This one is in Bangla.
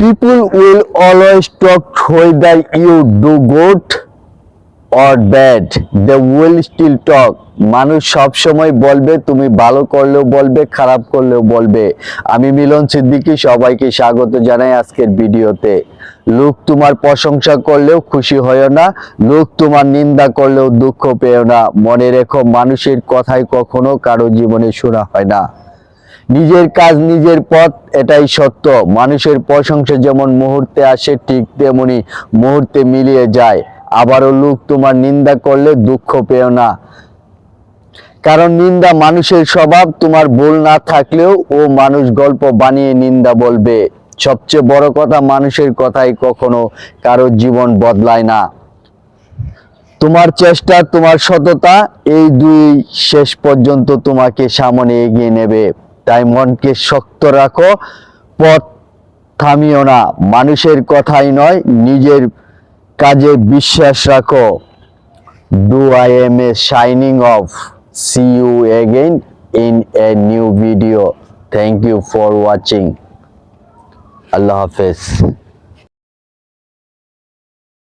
People will always talk whether you do good or bad. They will still talk. মানুষ সব সময় বলবে, তুমি ভালো করলেও বলবে, খারাপ করলেও বলবে। আমি মিলন সিদ্দিকী, সবাইকে স্বাগত জানাই আজকের ভিডিওতে। লোক তোমার প্রশংসা করলেও খুশি হয়ো না, লোক তোমার নিন্দা করলেও দুঃখ পেও না। মনে রেখো, মানুষের কথাই কখনো কারো জীবনে শোনা হয় না। নিজের কাজ নিজের পথ, এটাই সত্য। মানুষের প্রশংসা যেমন মুহূর্তে আসে, ঠিক তেমনি মুহূর্তে মিলিয়ে যায়। আবারও লোক তোমার নিন্দা করলে দুঃখ পেও না, কারণ নিন্দা মানুষের স্বভাব। তোমার ভুল না থাকলেও ও মানুষ গল্প বানিয়ে নিন্দা বলবে। সবচেয়ে বড় কথা, মানুষের কথাই কখনো কারো জীবন বদলায় না। তোমার চেষ্টা, তোমার সততা, এই দুই শেষ পর্যন্ত তোমাকে সামনে এগিয়ে নেবে। তাই মনকে শক্ত রাখো, পথ থামিও না। মানুষের কথাই নয়, নিজের কাজে বিশ্বাস রাখো। I am signing off. See you again in a new video. Thank you for watching. Allah Hafiz.